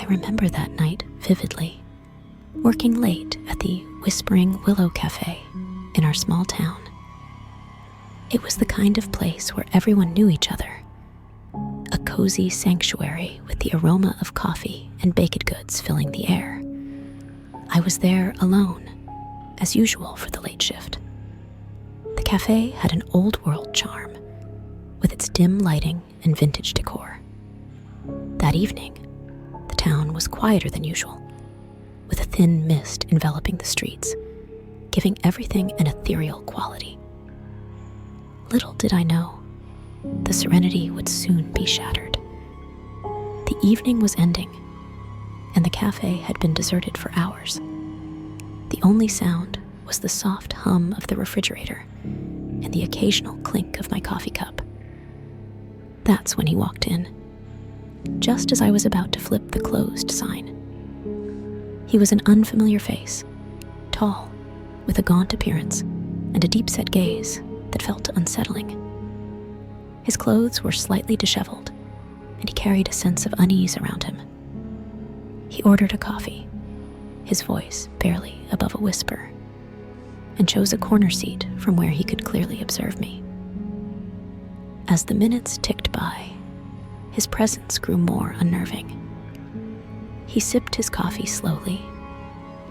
remember that night vividly, working late at the Whispering Willow Cafe in our small town. It was the kind of place where everyone knew each other, a cozy sanctuary with the aroma of coffee and baked goods filling the air. I was there alone, as usual for the late shift. The cafe had an old-world charm, with its dim lighting and vintage decor. That evening, the town was quieter than usual, with a thin mist enveloping the streets, giving everything an ethereal quality. Little did I know, the serenity would soon be shattered. The evening was ending, and the cafe had been deserted for hours. The only sound was the soft hum of the refrigerator and the occasional clink of my coffee cup. That's when he walked in, just as I was about to flip the closed sign. He was an unfamiliar face, tall, with a gaunt appearance and a deep-set gaze that felt unsettling. His clothes were slightly disheveled, and he carried a sense of unease around him. He ordered a coffee, his voice barely above a whisper, and chose a corner seat from where he could clearly observe me. As the minutes ticked by, his presence grew more unnerving. He sipped his coffee slowly,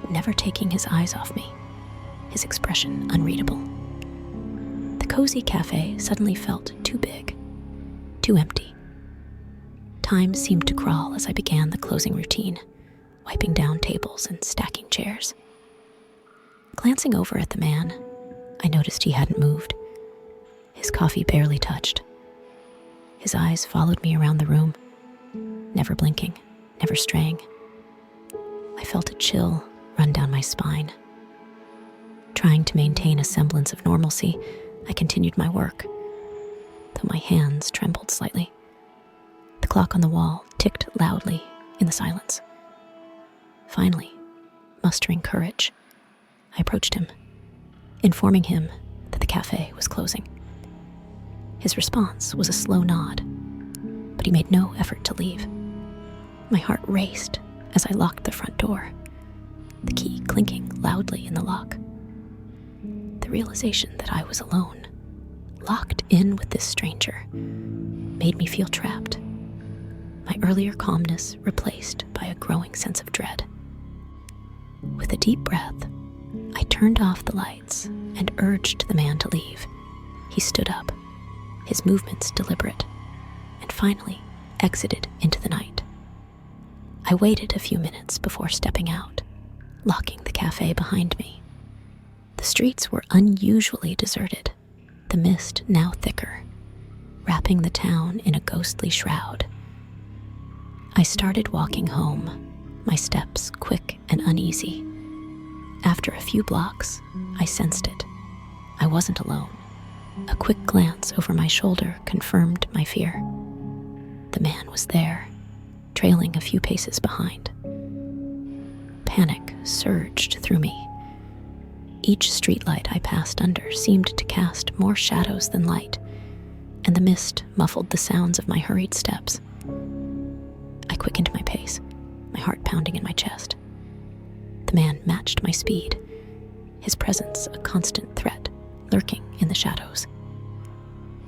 never taking his eyes off me, his expression unreadable. The cozy cafe suddenly felt too big, too empty. Time seemed to crawl as I began the closing routine, wiping down tables and stacking chairs. Glancing over at the man, I noticed he hadn't moved, his coffee barely touched. His eyes followed me around the room, never blinking, never straying. I felt a chill run down my spine. Trying to maintain a semblance of normalcy, I continued my work, though my hands trembled slightly. The clock on the wall ticked loudly in the silence. Finally, mustering courage, I approached him, informing him that the cafe was closing. His response was a slow nod, but he made no effort to leave. My heart raced as I locked the front door, the key clinking loudly in the lock. The realization that I was alone, locked in with this stranger, made me feel trapped, my earlier calmness replaced by a growing sense of dread. With a deep breath, I turned off the lights and urged the man to leave. He stood up, his movements deliberate, and finally exited into the night. I waited a few minutes before stepping out, locking the cafe behind me. The streets were unusually deserted, the mist now thicker, wrapping the town in a ghostly shroud. I started walking home, my steps quick and uneasy. After a few blocks, I sensed it. I wasn't alone. A quick glance over my shoulder confirmed my fear. The man was there, trailing a few paces behind. Panic surged through me. Each streetlight I passed under seemed to cast more shadows than light, and the mist muffled the sounds of my hurried steps. I quickened my pace, my heart pounding in my chest. The man matched my speed, his presence a constant threat, lurking in the shadows.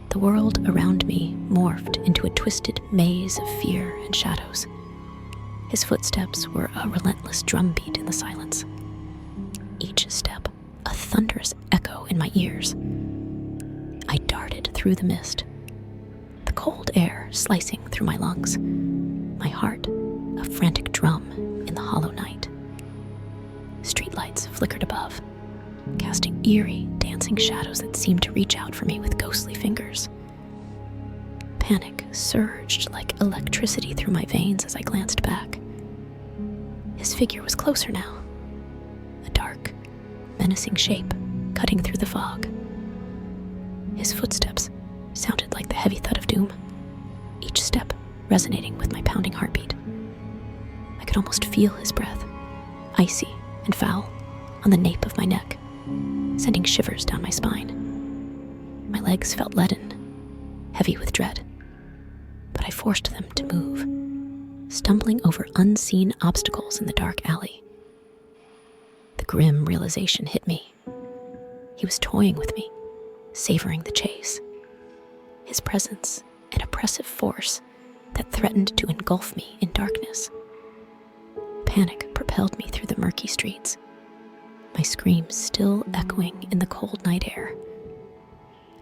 The world around me morphed into a twisted maze of fear and shadows. His footsteps were a relentless drumbeat in the silence. Each step, a thunderous echo in my ears. I darted through the mist, the cold air slicing through my lungs, my heart a frantic drum in the hollow night. Streetlights flickered above, casting eerie, dancing shadows that seemed to reach out for me with ghostly fingers. Panic surged like electricity through my veins as I glanced back. His figure was closer now, a dark, menacing shape cutting through the fog. His footsteps sounded like the heavy thud of doom, each step resonating with my pounding heartbeat. I could almost feel his breath, icy and foul, on the nape of my neck, sending shivers down my spine. My legs felt leaden, heavy with dread, but I forced them to move, stumbling over unseen obstacles in the dark alley. The grim realization hit me. He was toying with me, savoring the chase. His presence, an oppressive force that threatened to engulf me in darkness. Panic propelled me through the murky streets, my screams still echoing in the cold night air.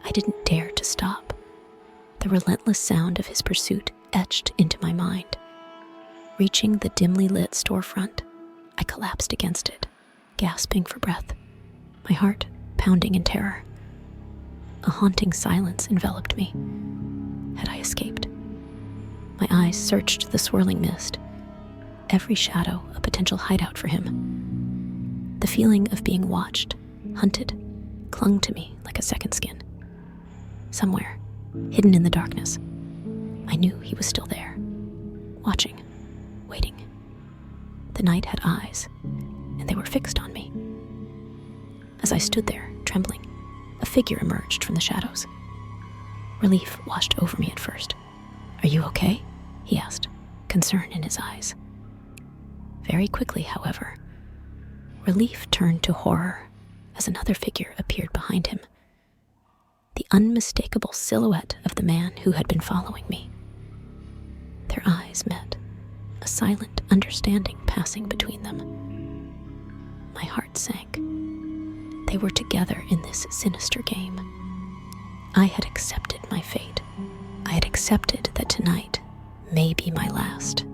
I didn't dare to stop. The relentless sound of his pursuit etched into my mind. Reaching the dimly lit storefront, I collapsed against it, gasping for breath, my heart pounding in terror. A haunting silence enveloped me. Had I escaped? My eyes searched the swirling mist, every shadow a potential hideout for him. The feeling of being watched, hunted, clung to me like a second skin. Somewhere, hidden in the darkness, I knew he was still there, watching, waiting. The night had eyes, and they were fixed on me. As I stood there, trembling, a figure emerged from the shadows. Relief washed over me at first. "Are you okay?" he asked, concern in his eyes. Very quickly, however, relief turned to horror as another figure appeared behind him. The unmistakable silhouette of the man who had been following me. Their eyes met, a silent understanding passing between them. My heart sank. They were together in this sinister game. I had accepted my fate. I had accepted that tonight may be my last.